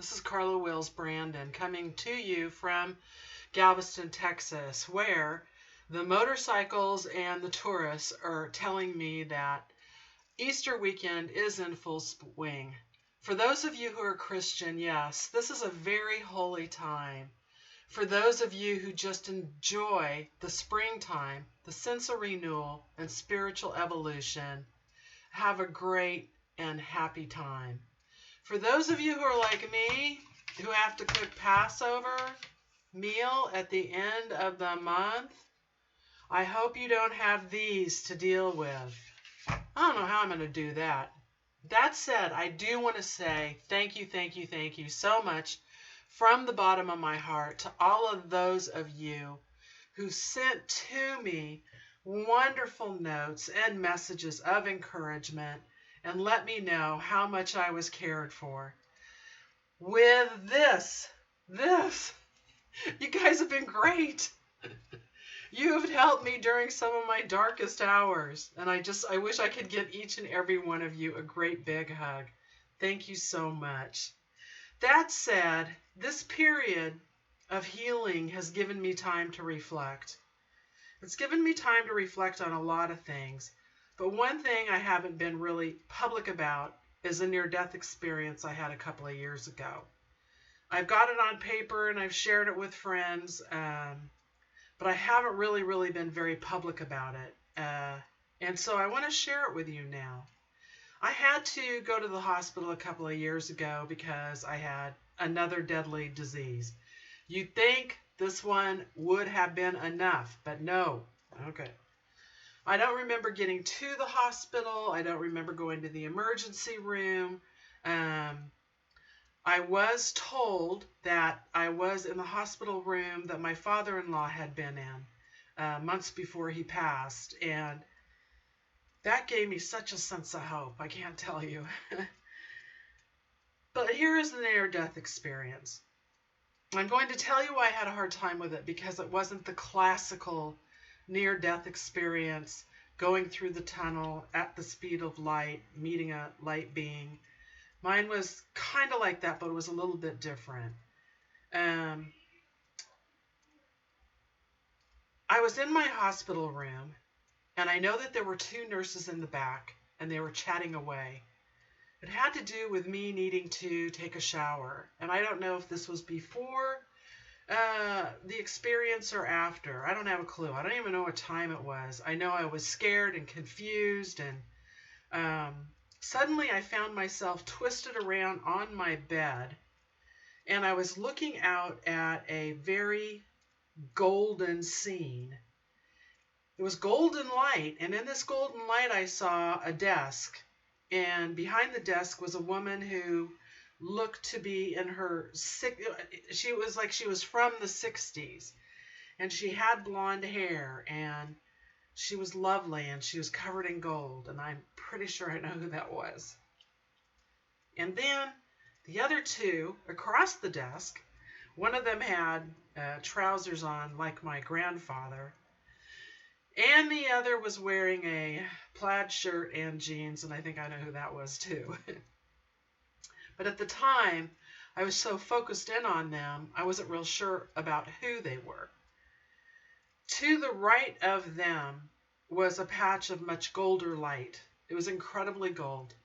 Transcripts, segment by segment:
This is Carla Wills Brandon coming to you from Galveston, Texas, where the motorcycles and the tourists are telling me that Easter weekend is in full swing. For those of you who are Christian, yes, this is a very holy time. For those of you who just enjoy the springtime, the sense of renewal and spiritual evolution, have a great and happy time. For those of you who are like me, who have to cook Passover meal at the end of the month, I hope you don't have these to deal with. I don't know how I'm going to do that. That said, I do want to say thank you so much from the bottom of my heart to all of those of you who sent to me wonderful notes and messages of encouragement and let me know how much I was cared for. With this, you guys have been great. You have helped me during some of my darkest hours, and I wish I could give each and every one of you a great big hug. Thank you so much. That said, this period of healing has given me time to reflect. It's given me time to reflect on a lot of things. But one thing I haven't been really public about is a near-death experience I had a couple of years ago. I've got it on paper and I've shared it with friends, but I haven't really been very public about it. And so I want to share it with you now. I had to go to the hospital a couple of years ago because I had another deadly disease. You'd think this one would have been enough, but no. Okay. I don't remember getting to the hospital. I don't remember going to the emergency room. I was told that I was in the hospital room that my father-in-law had been in months before he passed. And that gave me such a sense of hope. I can't tell you. But here is the near-death experience. I'm going to tell you why I had a hard time with it because it wasn't the classical near-death experience, going through the tunnel at the speed of light, meeting a light being. Mine was kind of like that, but it was a little bit different. I was in my hospital room, and I know that there were two nurses in the back, and they were chatting away. It had to do with me needing to take a shower, and I don't know if this was before the experience or after. I don't have a clue. I don't even know what time it was. I know I was scared and confused, and suddenly I found myself twisted around on my bed, and I was looking out at a very golden scene. It was golden light, and in this golden light I saw a desk, and behind the desk was a woman who looked to be in her she was from the 60s, and she had blonde hair, and she was lovely, and she was covered in gold, and I'm pretty sure I know who that was. And then the other two across the desk, one of them had trousers on like my grandfather, and the other was wearing a plaid shirt and jeans, and I think I know who that was too. But at the time, I was so focused in on them, I wasn't real sure about who they were. To the right of them was a patch of much golder light. It was incredibly gold.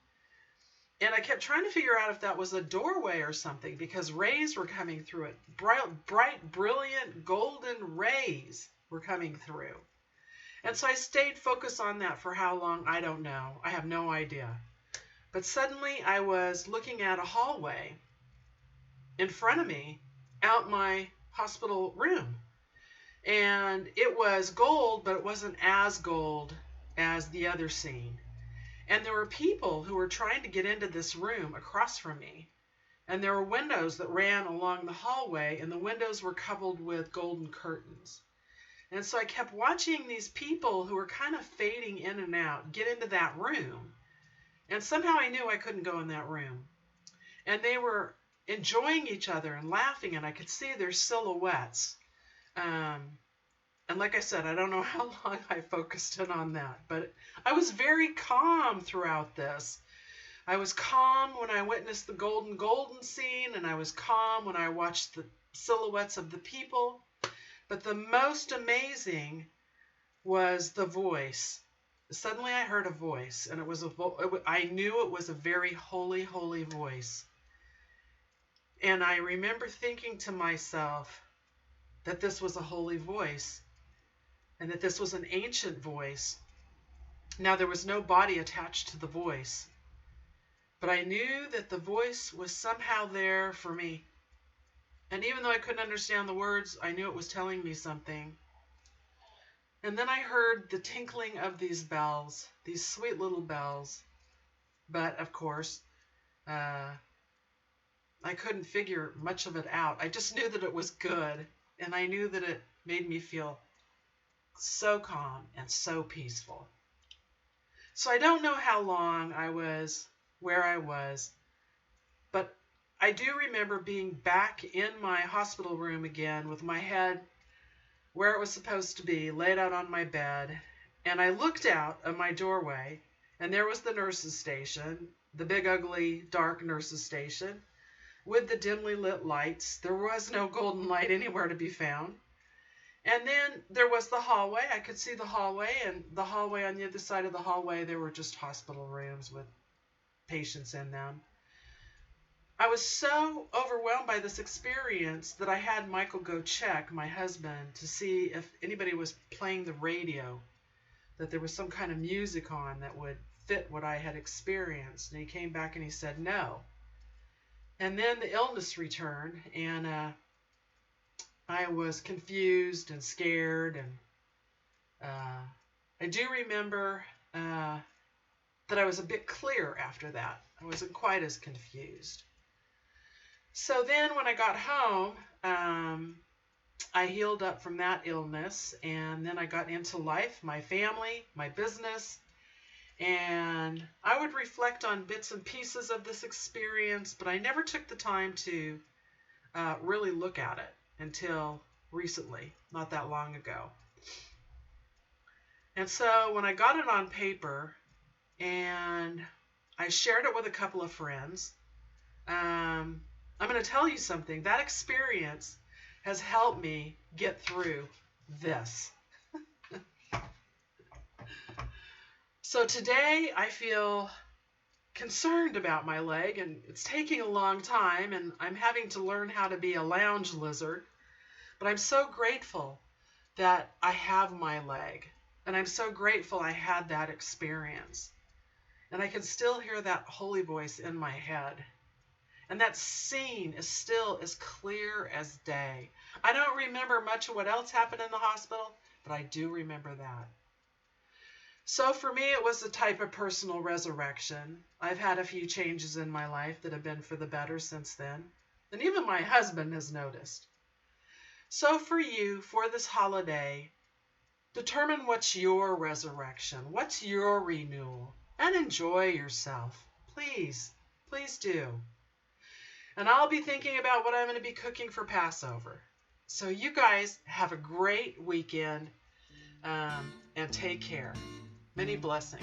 And I kept trying to figure out if that was a doorway or something, because rays were coming through it. Bright, brilliant, golden rays were coming through. And so I stayed focused on that for how long, I don't know. I have no idea. But suddenly I was looking at a hallway in front of me out my hospital room. And it was gold, but it wasn't as gold as the other scene. And there were people who were trying to get into this room across from me. And there were windows that ran along the hallway, and the windows were covered with golden curtains. And so I kept watching these people who were kind of fading in and out get into that room. And somehow I knew I couldn't go in that room. And they were enjoying each other and laughing, and I could see their silhouettes. And like I said, I don't know how long I focused in on that, but I was very calm throughout this. I was calm when I witnessed the golden scene, and I was calm when I watched the silhouettes of the people. But the most amazing was the voice. Suddenly I heard a voice, and it was I knew it was a very holy, holy voice. And I remember thinking to myself that this was a holy voice, and that this was an ancient voice. Now, there was no body attached to the voice, but I knew that the voice was somehow there for me. And even though I couldn't understand the words, I knew it was telling me something. And then I heard the tinkling of these bells, these sweet little bells. But, of course, I couldn't figure much of it out. I just knew that it was good, and I knew that it made me feel so calm and so peaceful. So I don't know how long I was where I was, but I do remember being back in my hospital room again with my head where it was supposed to be, laid out on my bed, and I looked out of my doorway, and there was the nurse's station, the big, ugly, dark nurse's station, with the dimly lit lights. There was no golden light anywhere to be found. And then there was the hallway. I could see the hallway, and the hallway, on the other side of the hallway, there were just hospital rooms with patients in them. I was so overwhelmed by this experience that I had Michael go check, my husband, to see if anybody was playing the radio, that there was some kind of music on that would fit what I had experienced. And he came back and he said no. And then the illness returned, and I was confused and scared, and I do remember that I was a bit clear after that. I wasn't quite as confused. So then when I got home, I healed up from that illness, and then I got into life, my family, my business, and I would reflect on bits and pieces of this experience, but I never took the time to really look at it until recently, not that long ago. And so when I got it on paper and I shared it with a couple of friends, I'm going to tell you something. That experience has helped me get through this. So today I feel concerned about my leg, and it's taking a long time, and I'm having to learn how to be a lounge lizard. But I'm so grateful that I have my leg, and I'm so grateful I had that experience. And I can still hear that holy voice in my head. And that scene is still as clear as day. I don't remember much of what else happened in the hospital, but I do remember that. So for me, it was a type of personal resurrection. I've had a few changes in my life that have been for the better since then. And even my husband has noticed. So for you, for this holiday, determine what's your resurrection, what's your renewal, and enjoy yourself. Please, please do. And I'll be thinking about what I'm going to be cooking for Passover. So you guys have a great weekend, and take care. Many blessings.